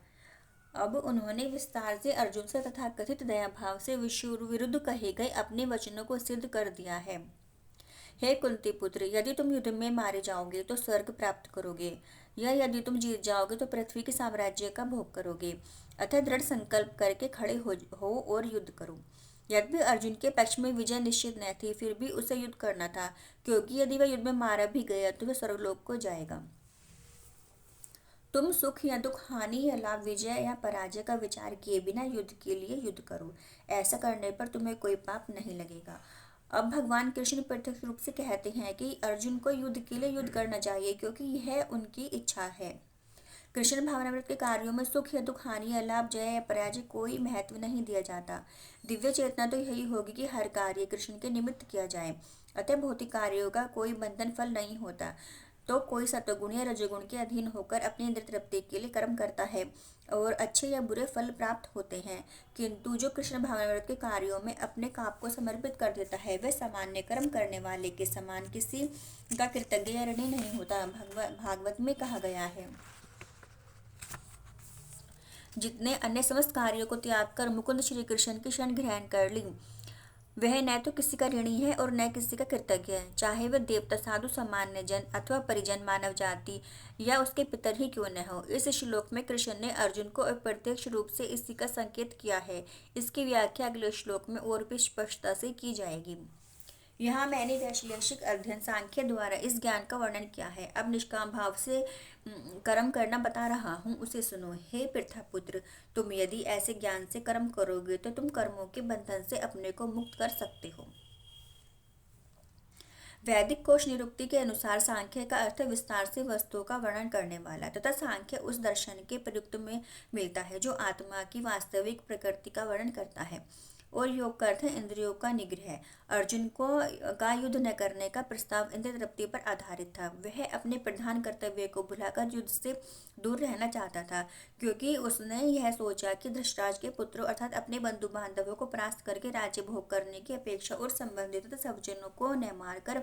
अब उन्होंने विस्तार से अर्जुन से तथाकथित दया भाव से विरुद्ध कहे गए अपने वचनों को सिद्ध कर दिया है। हे कुंती पुत्र, यदि तुम युद्ध में मारे जाओगे तो स्वर्ग प्राप्त करोगे, या यदि तुम जीत जाओगे तो पृथ्वी के साम्राज्य का भोग करोगे। अतः दृढ़ संकल्प करके खड़े हो और युद्ध करो। यद्यपि अर्जुन के पक्ष में विजय निश्चित न थी, फिर भी उसे युद्ध करना था, क्योंकि यदि वह युद्ध में मारा भी गया तो वह स्वर्गलोक को जाएगा। तुम सुख या दुख, हानि या लाभ, विजय या पराजय का विचार किए बिना युद्ध के लिए युद्ध करो। ऐसा करने पर तुम्हें कोई पाप नहीं लगेगा। अब भगवान कृष्ण प्रत्यक्ष रूप से कहते हैं कि अर्जुन को युद्ध के लिए युद्ध करना चाहिए, क्योंकि यह उनकी इच्छा है। कृष्ण भावनामृत के कार्यों में सुख या दुख, हानि या लाभ, जय या पराजय कोई महत्व नहीं दिया जाता। दिव्य चेतना तो यही होगी कि हर कार्य कृष्ण के निमित्त किया जाए। अतः भौतिक कार्यों का कोई बंधन फल नहीं होता। तो कोई सत्वगुण या रजोगुण के अधीन होकर अपनी इंद्रिय तृप्ति के लिए कर्म करता है और अच्छे या बुरे फल प्राप्त होते हैं, किंतु जो कृष्ण भावनामृत के कार्यों में अपने आप को समर्पित कर देता है वह सामान्य कर्म करने वाले के समान किसी का कृतज्ञ या ऋणी नहीं होता। भागवत में कहा गया है, जितने अन्य समस्त कार्यों को त्याग कर मुकुंद श्री कृष्ण की शरण ग्रहण कर ली वह न तो किसी का ऋणी है और न किसी का कृतज्ञ है, चाहे वह देवता, साधु, सामान्य जन अथवा परिजन, मानव जाति या उसके पितर ही क्यों न हो। इस श्लोक में कृष्ण ने अर्जुन को अप्रत्यक्ष रूप से इसी का संकेत किया है। इसकी व्याख्या अगले श्लोक में और भी स्पष्टता से की जाएगी। यहाँ मैंने वैश्लेषिक अध्ययन सांख्य द्वारा इस ज्ञान का वर्णन किया है। अब निष्काम भाव से कर्म करना बता रहा हूँ, उसे सुनो। हे पृथ्वीपुत्र, तुम यदि ऐसे ज्ञान से कर्म करोगे तो तुम कर्मों के बंधन से अपने को मुक्त कर सकते हो। वैदिक कोश निरुक्ति के अनुसार सांख्य का अर्थ विस्तार से वस्तुओं का वर्णन करने वाला तथा सांख्य उस दर्शन के प्रयुक्त में मिलता है जो आत्मा की वास्तविक प्रकृति का वर्णन करता है, और योग का अर्थ है इंद्रियों का निग्रह। अर्जुन का युद्ध न करने का प्रस्ताव इंद्रिय तृप्ति पर आधारित था। वह अपने प्रधान कर्तव्य को भुलाकर युद्ध से दूर रहना चाहता था, क्योंकि उसने यह सोचा कि धृतराष्ट्र के पुत्रों अर्थात अपने बंधु बांधवों को परास्त करके राज्य भोग करने की अपेक्षा और संबंधित सज्जनों को न मारकर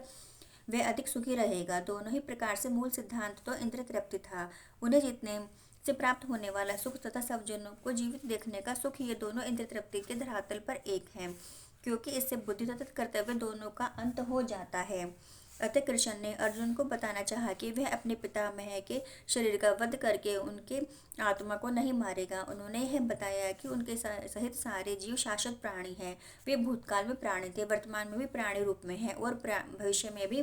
वह अधिक सुखी रहेगा। दोनों ही प्रकार से मूल सिद्धांत तो इंद्रिय तृप्ति था। उन्हें जीतने से प्राप्त होने वाला सुख तथा सज्जनों को जीवित देखने का सुख, ये दोनों इंद्रिय तृप्ति के धरातल पर एक हैं, क्योंकि इससे बुद्धि तथा कर्तव्य दोनों का अंत हो जाता है। अतः कृष्ण ने अर्जुन को बताना चाहा कि वह अपने पितामह के शरीर का वध करके उनके आत्मा को नहीं मारेगा। उन्होंने यह बताया कि उनके सहित सारे जीव शाश्वत प्राणी हैं। वे भूतकाल में प्राणी थे, वर्तमान में भी प्राणी रूप में हैं और भविष्य में भी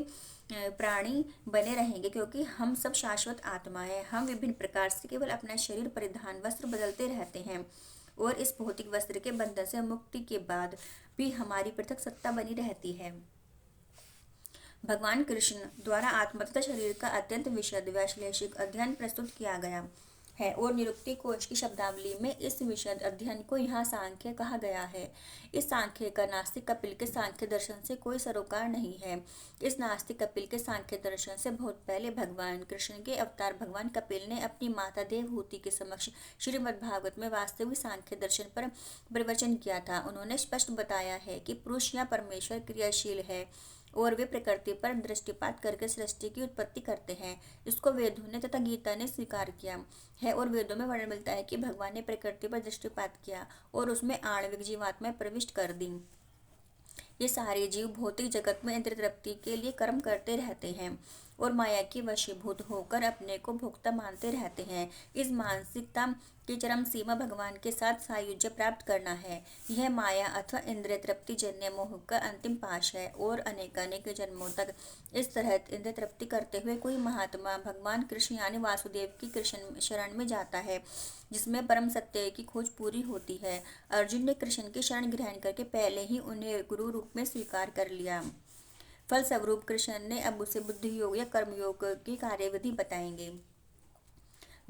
प्राणी बने रहेंगे, क्योंकि हम सब शाश्वत आत्मा है। हम विभिन्न प्रकार से केवल अपना शरीर, परिधान, वस्त्र बदलते रहते हैं और इस भौतिक वस्त्र के बंधन से मुक्ति के बाद भी हमारी पृथक सत्ता बनी रहती है। भगवान कृष्ण द्वारा आत्मा तथा शरीर का अत्यंत विशद वैश्लेषिक अध्ययन प्रस्तुत किया गया है और निरुक्ति कोश की शब्दावली में इस विशद अध्ययन को यहाँ सांख्य कहा गया है। इस सांख्य का नास्तिक कपिल के सांख्य दर्शन से कोई सरोकार नहीं है। इस नास्तिक कपिल के सांख्य दर्शन से बहुत पहले भगवान कृष्ण के अवतार भगवान कपिल ने अपनी माता देवहूति के समक्ष श्रीमद्भागवत में वास्तविक सांख्य दर्शन पर प्रवचन किया था। उन्होंने स्पष्ट बताया है कि पुरुष या परमेश्वर क्रियाशील है और वे प्रकृति पर दृष्टिपात करके सृष्टि की उत्पत्ति करते हैं। इसको वेदों ने तथा गीता ने स्वीकार किया है और वेदों में वर्णन मिलता है कि भगवान ने प्रकृति पर दृष्टिपात किया और उसमें आणविक जीवात्मा प्रविष्ट कर दी। ये सारे जीव भौतिक जगत में इंद्रिय तृप्ति के लिए कर्म करते रहते हैं और माया की वशीभूत होकर अपने को भोक्ता मानते रहते हैं। इस मानसिकता की चरम सीमा भगवान के साथ सायुज्य प्राप्त करना है। यह माया अथवा इंद्रिय तृप्ति जन्य मोह का अंतिम पाश है और अनेकानेक जन्मों तक इस तरह इंद्रिय तृप्ति करते हुए कोई महात्मा भगवान कृष्ण यानी वासुदेव की कृष्ण शरण में जाता है, जिसमें परम सत्य की खोज पूरी होती है। अर्जुन ने कृष्ण की शरण ग्रहण करके पहले ही उन्हें गुरु रूप में स्वीकार कर लिया। फलस्वरूप कृष्ण ने अब उसे बुद्धि योग या कर्मयोग की कार्यविधि बताएंगे,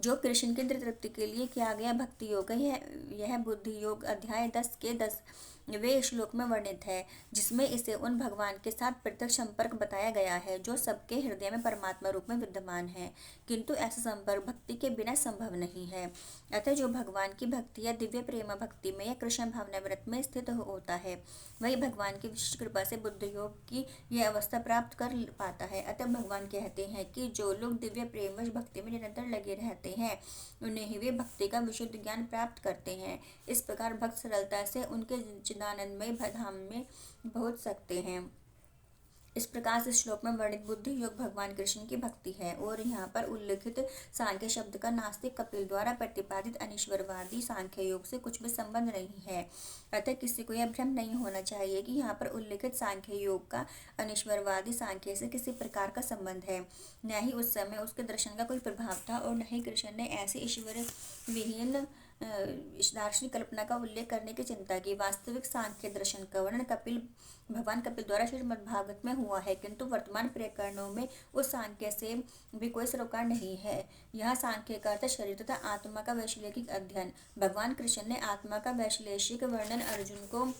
जो कृष्ण की तृप्ति के लिए किया गया भक्ति योग है। यह बुद्धि योग अध्याय 10 के 10वें श्लोक में वर्णित है, जिसमें इसे उन भगवान के साथ प्रत्यक्ष संपर्क बताया गया है जो सबके हृदय में परमात्मा रूप में विद्यमान है, किंतु ऐसा संपर्क भक्ति के बिना संभव नहीं है। अतः जो भगवान की भक्ति या दिव्य प्रेम भक्ति में या कृष्ण भावना व्रत में स्थित होता है, वही भगवान की विशिष्ट कृपा से बुद्धि योग की यह अवस्था प्राप्त कर पाता है। अतः भगवान कहते हैं कि जो लोग दिव्य प्रेम भक्ति में निरंतर लगे रहते हैं, उन्हें ही वे भक्ति का विशुद्ध ज्ञान प्राप्त करते हैं। इस प्रकार भक्त सरलता से उनके चिदानंदमय धाम में पहुंच सकते हैं। इस प्रकार से श्लोक में वर्णित बुद्धि योग भगवान कृष्ण की भक्ति है और यहाँ पर उल्लिखित सांख्य शब्द का नास्तिक कपिल द्वारा प्रतिपादित अनीश्वरवादी सांख्य योग से कुछ भी संबंध नहीं है। अतः किसी को यह भ्रम नहीं होना चाहिए कि यहाँ पर उल्लिखित सांख्य योग का अनीश्वरवादी सांख्य से किसी प्रकार का संबंध है। न ही उस समय उसके दर्शन का कोई प्रभाव था और न ही कृष्ण ने ऐसे ईश्वर विहीन दार्शनिक कल्पना का उल्लेख करने की चिंता की। वास्तविक सांख्य दर्शन का वर्णन भगवान कपिल द्वारा श्रीमद्भागवत में हुआ है, किंतु वर्तमान प्रकरणों में उस सांख्य से भी कोई सरोकार नहीं है। यह सांख्य का अर्थ शरीर तथा आत्मा का वैश्लेषिक अध्ययन। भगवान कृष्ण ने आत्मा का वैश्लेषिक वर्णन अर्जुन को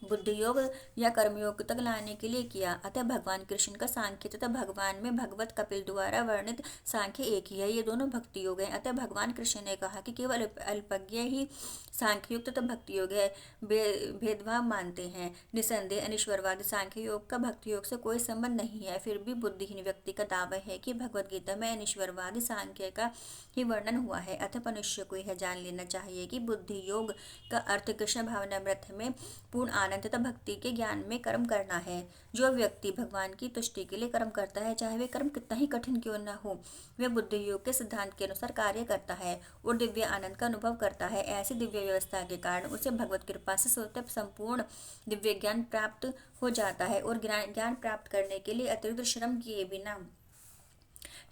बुद्धि योग या कर्मयोग तक लाने के लिए किया। अतः भगवान कृष्ण का सांख्य तथा भगवान में भगवत कपिल द्वारा वर्णित सांख्य एक ही है। ये दोनों भक्ति योग हैं। अतः भगवान कृष्ण ने कहा कि केवल अल्पज्ञ ही सांख्य योग तथा भक्ति योग है भेदभाव मानते हैं। निसंदेह अनीश्वरवादी सांख्य योग का भक्ति योग से कोई संबंध नहीं है। फिर भी बुद्धिहीन व्यक्ति का दावा है कि भगवद गीता में अनीश्वरवादी सांख्य का ही वर्णन हुआ है। अतः मनुष्य को यह जान लेना चाहिए कि बुद्धि योग का अर्थ कृष्ण भावना व्रत में पूर्ण आनंद तथा भक्ति के ज्ञान में कर्म करना है। जो व्यक्ति भगवान की तुष्टि के लिए कर्म करता है, चाहे वे कर्म कितना ही कठिन क्यों न हो, वह बुद्धि योग के सिद्धांत के अनुसार कार्य करता है और दिव्य आनंद का अनुभव करता है। ऐसी दिव्य व्यवस्था के कारण उसे भगवत कृपा से स्वतः संपूर्ण दिव्य ज्ञान प्राप्त हो जाता है और ज्ञान प्राप्त करने के लिए अतिरिक्त श्रम किए बिना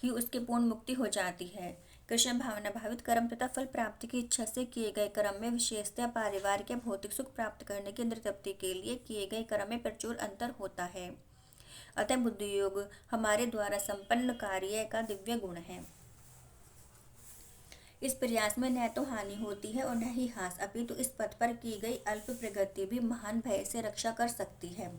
ही उसकी पूर्ण मुक्ति हो जाती है। कृष्ण भावना भावित कर्म तथा फल प्राप्ति की इच्छा से किए गए कर्म में विशेषतः पारिवारिक या भौतिक सुख प्राप्त करने की इंद्रिय तृप्ति के लिए किए गए कर्म में प्रचुर अंतर होता है। अतः बुद्धि योग हमारे द्वारा संपन्न कार्य का दिव्य गुण है। इस प्रयास में न तो हानि होती है और न ही हास, अपितु इस पथ पर की गई अल्प प्रगति भी महान भय से रक्षा कर सकती है।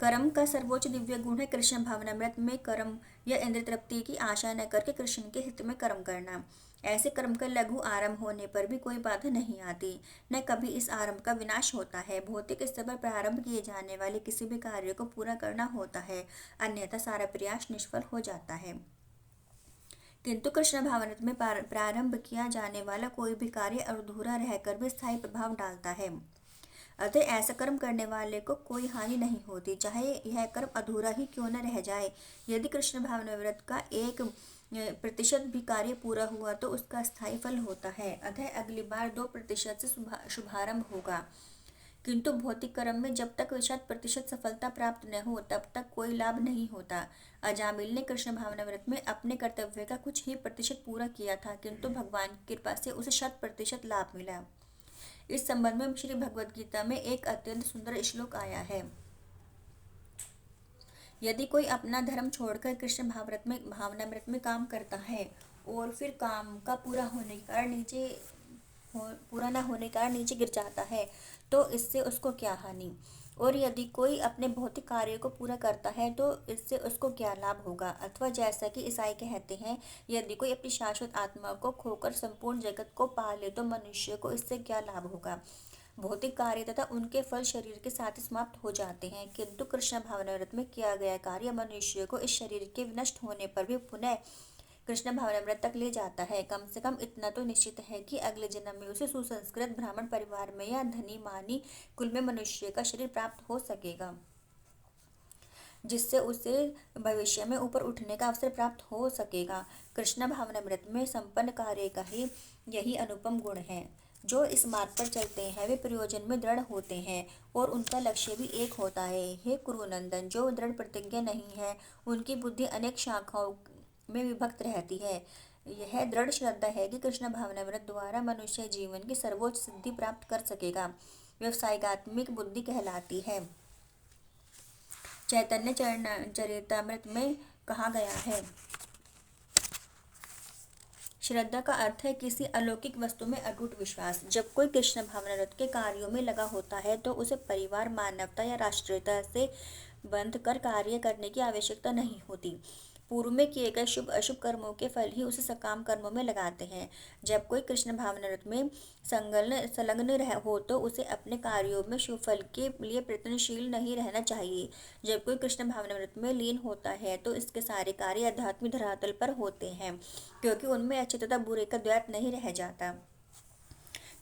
कर्म का सर्वोच्च दिव्य गुण है कृष्ण भावनामृत में कर्म या इंद्रिय तृप्ति की आशा न करके कृष्ण के हित में कर्म करना। ऐसे कर्म का लघु आरंभ होने पर भी कोई बाधा नहीं आती, न कभी इस आरंभ का विनाश होता है। भौतिक स्तर पर प्रारंभ किए जाने वाले किसी भी कार्य को पूरा करना होता है, अन्यथा सारा प्रयास निष्फल हो जाता है। किंतु कृष्ण भावनामृत में प्रारंभ किया जाने वाला कोई भी कार्य अधूरा रहकर भी स्थायी प्रभाव डालता है। अतः ऐसा कर्म करने वाले को कोई हानि नहीं होती, चाहे यह कर्म अधूरा ही क्यों न रह जाए। यदि कृष्ण भावना व्रत का 1% भी कार्य पूरा हुआ तो उसका स्थायी फल होता है। अतः अगली बार 2% से शुभारंभ होगा, किंतु भौतिक कर्म में जब तक 100% सफलता प्राप्त न हो तब तक कोई लाभ नहीं होता। अजामिल ने कृष्ण भावना व्रत में अपने कर्तव्य का कुछ ही प्रतिशत पूरा किया था, किंतु भगवान की कृपा से उसे 100% लाभ मिला। इस संबंध में श्री भगवद गीता में एक अत्यंत सुंदर श्लोक आया है। यदि कोई अपना धर्म छोड़कर कृष्ण भावनामृत में काम करता है और फिर काम का पूरा न होने कारण नीचे गिर जाता है, तो इससे उसको क्या हानि। और यदि कोई अपने भौतिक कार्य को पूरा करता है तो इससे उसको क्या लाभ होगा। अथवा जैसा कि ईसाई कहते हैं, यदि कोई अपनी शाश्वत आत्मा को खोकर संपूर्ण जगत को पा ले तो मनुष्य को इससे क्या लाभ होगा। भौतिक कार्य तथा उनके फल शरीर के साथ समाप्त हो जाते हैं, किंतु कृष्ण भावनामृत में किया गया कार्य मनुष्य को इस शरीर के विनष्ट होने पर भी पुनः कृष्ण भावनामृत तक ले जाता है। कम से कम इतना तो निश्चित है कि अगले जन्म में उसे सुसंस्कृत ब्राह्मण परिवार में या धनी मानी कुल में मनुष्य का शरीर प्राप्त हो सकेगा। जिससे उसे भविष्य में ऊपर उठने का अवसर प्राप्त हो सकेगा। कृष्ण भावनामृत में संपन्न कार्य का ही यही अनुपम गुण है। जो इस मार्ग पर चलते हैं वे प्रयोजन में दृढ़ होते हैं और उनका लक्ष्य भी एक होता है। हे कुरुनंदन, जो दृढ़ प्रतिज्ञा नहीं है उनकी बुद्धि अनेक शाखाओं में विभक्त रहती है। यह दृढ़ श्रद्धा है कि कृष्ण भावनामृत द्वारा मनुष्य जीवन की सर्वोच्च सिद्धि प्राप्त कर सकेगा। व्यवसायिकात्मिक बुद्धि कहलाती है। चैतन्य चरितामृत में कहा गया है, श्रद्धा का अर्थ है किसी अलौकिक वस्तु में अटूट विश्वास। जब कोई कृष्ण भावनामृत के कार्यों में लगा होता है तो उसे परिवार, मानवता या राष्ट्रीयता से बंध कर कार्य करने की आवश्यकता नहीं होती। पूर्व में किए गए शुभ अशुभ कर्मों के फल ही उसे सकाम कर्मों में लगाते हैं। जब कोई कृष्ण भावनामृत में संलग्न हो तो उसे अपने कार्यों में शुभ फल के लिए प्रयत्नशील नहीं रहना चाहिए। जब कोई कृष्ण भावनामृत में लीन होता है तो इसके सारे कार्य आध्यात्मिक धरातल पर होते हैं, क्योंकि उनमें अच्छे तथा बुरे का द्वैत नहीं रह जाता।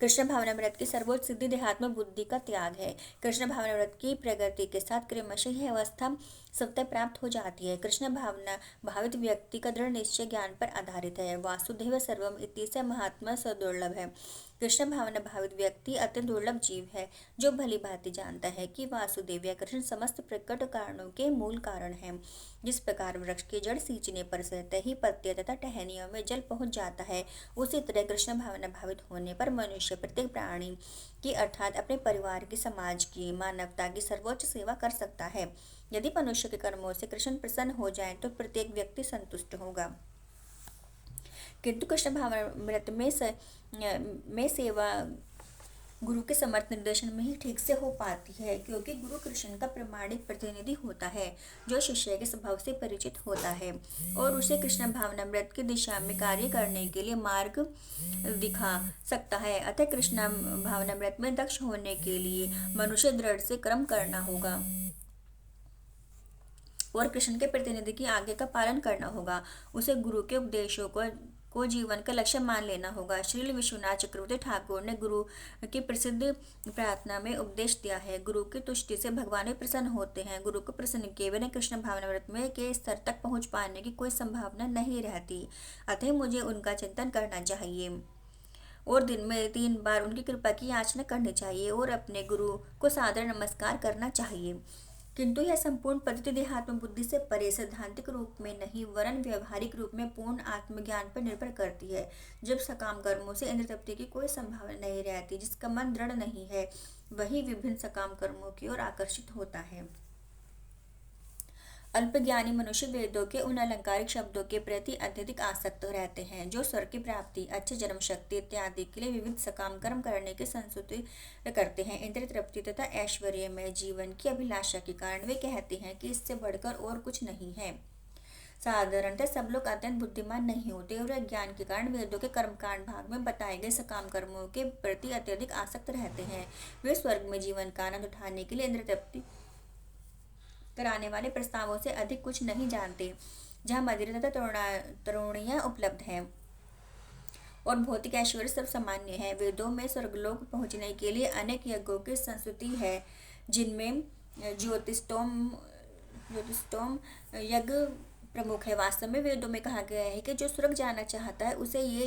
कृष्ण भावनामृत की सर्वोच्च सिद्धि देहात्म बुद्धि का त्याग है। कृष्ण भावनामृत की प्रगति के साथ क्रमशः यह अवस्था स्वतः प्राप्त हो जाती है। कृष्ण भावना भावित व्यक्ति का दृढ़ निश्चय ज्ञान पर आधारित है। वासुदेव सर्वम इति से महात्मा सदुर्लभ है। कृष्ण भावना भावित व्यक्ति अत्यंत दुर्लभ जीव है, जो भली भांति जानता है कि वासुदेव या कृष्ण समस्त प्रकट कारणों के मूल कारण है। जिस प्रकार वृक्ष की जड़ सींचने पर सहते ही पत्ते तथा टहनियों में जल पहुंच जाता है, उसी तरह कृष्ण भावना भावित होने पर मनुष्य प्रत्येक प्राणी की अर्थात अपने परिवार की, समाज की, मानवता की सर्वोच्च सेवा कर सकता है। यदि मनुष्य के कर्मों से कृष्ण प्रसन्न हो जाए तो प्रत्येक व्यक्ति संतुष्ट होगा। किंतु कृष्ण भावनामृत में सेवा गुरु के समर्थ निर्देशन में ही ठीक से हो पाती है, क्योंकि गुरु कृष्ण का प्रमाणिक प्रतिनिधि होता है, जो शिष्य के स्वभाव से परिचित होता है और उसे कृष्ण भावनामृत की दिशा में कार्य करने के लिए मार्ग दिखा सकता है। अतः कृष्ण भावनामृत में दक्ष होने के लिए मनुष्य दृढ़ से कर्म करना होगा और कृष्ण के प्रतिनिधि की आज्ञा का पालन करना होगा। उसे गुरु के उपदेशों को जीवन का लक्ष्य मान लेना होगा। श्री विश्वनाथ चक्रवर्ती ठाकुर ने गुरु की प्रसिद्ध प्रार्थना में उपदेश दिया है, गुरु की तुष्टि से भगवान भी प्रसन्न होते हैं। गुरु को प्रसन्न किए बिना कृष्ण भावनामृत में के स्तर तक पहुंच पाने की कोई संभावना नहीं रहती। अतः मुझे उनका चिंतन करना चाहिए और दिन में 3 बार उनकी कृपा की याचना करनी चाहिए और अपने गुरु को सादर नमस्कार करना चाहिए। किंतु यह संपूर्ण पद्धति देहात्म बुद्धि से परे सैद्धांतिक रूप में नहीं वरन व्यवहारिक रूप में पूर्ण आत्मज्ञान पर निर्भर करती है। जब सकाम कर्मों से इंद्र तृप्ति की कोई संभावना नहीं रहती, जिसका मन दृढ़ नहीं है, वही विभिन्न सकाम कर्मों की ओर आकर्षित होता है। अल्पज्ञानी मनुष्य वेदों के उन अलंकारिक शब्दों के प्रति अत्यधिक आसक्त रहते हैं, जो स्वर्ग की प्राप्ति, अच्छे जन्म शक्ति इत्यादि के लिए विविध सकाम कर्म करने की संस्तुति करते हैं। इंद्रिय तृप्ति तथा ऐश्वर्यमय जीवन की अभिलाषा के कारण वे कहते हैं कि इससे बढ़कर और कुछ नहीं है। साधारणतः सब लोग अत्यंत बुद्धिमान नहीं होते और ज्ञान के कारण वेदों के कर्मकांड भाग में बताए गए सकाम कर्मों के प्रति अत्यधिक आसक्त रहते हैं। वे स्वर्ग में जीवन का आनंद उठाने के लिए इंद्रिय तृप्ति कराने वाले प्रस्तावों से अधिक कुछ नहीं जानते। जहाँ मदिरा तथा तरुणियाँ उपलब्ध हैं और भौतिक ऐश्वर्य सब सामान्य है। वेदों में स्वर्गलोक पहुँचने के लिए अनेक यज्ञों की संस्तुति है, जिनमें ज्योतिष्टोम यज्ञ प्रमुख है। वास्तव में वेदों में कहा गया है कि जो स्वर्ग जाना चाहता है उसे ये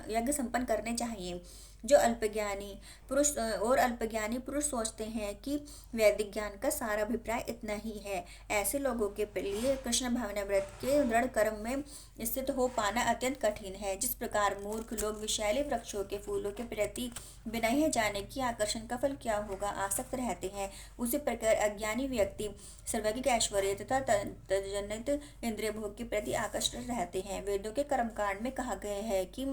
यज्ञ संपन्न करने चाहिए। जो अल्पज्ञानी पुरुष सोचते हैं कि वैदिक ज्ञान का सारा अभिप्राय इतना ही है, ऐसे लोगों के लिए कृष्ण भावनामृत के दृढ़ कर्म में स्थित हो पाना अत्यंत कठिन है। जिस प्रकार मूर्ख लोग विषैले वृक्षों के फूलों के प्रति बिना यह जाने कि आकर्षण का फल क्या होगा आसक्त रहते हैं, उसी प्रकार अज्ञानी व्यक्ति सर्वैगिक ऐश्वर्य तथा तजनित इंद्रिय भोग के प्रति आकर्षित रहते हैं। वेदों के कर्मकांड में कहा गया है कि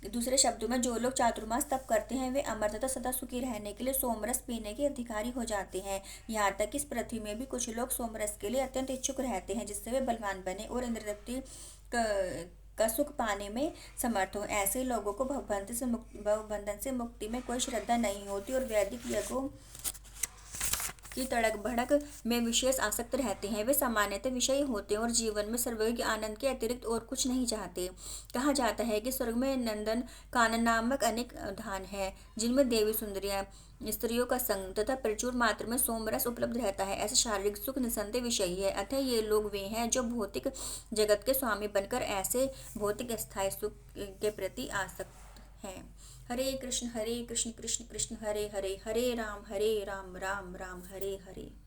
दूसरे शब्दों में जो लोग चातुर्मास तप करते हैं वे अमर तथा सदा सुखी रहने के लिए सोमरस पीने के अधिकारी हो जाते हैं। यहाँ तक कि इस पृथ्वी में भी कुछ लोग सोमरस के लिए अत्यंत इच्छुक रहते हैं, जिससे वे बलवान बने और इंद्र तृप्ति का सुख पाने में समर्थ हो। ऐसे लोगों को भवबंधन से मुक्ति में कोई श्रद्धा नहीं होती और वैदिक यज्ञों की तड़क भड़क में विशेष आसक्त रहते हैं। वे सामान्यतः विषयी होते हैं और जीवन में सर्वज्ञ आनंद के अतिरिक्त और कुछ नहीं चाहते। कहा जाता है कि स्वर्ग में नंदन कानन नामक अनेक धान हैं, जिनमें देवी सुंदरियां, स्त्रियों का संग तथा प्रचुर मात्रा में सोमरस उपलब्ध रहता है। ऐसे शारीरिक सुख निसंदेह विषयी है, अतः ये लोग वे हैं जो भौतिक जगत के स्वामी बनकर ऐसे भौतिक स्थायी सुख के प्रति आसक्त हैं। हरे कृष्ण कृष्ण कृष्ण हरे हरे, हरे राम राम राम हरे हरे।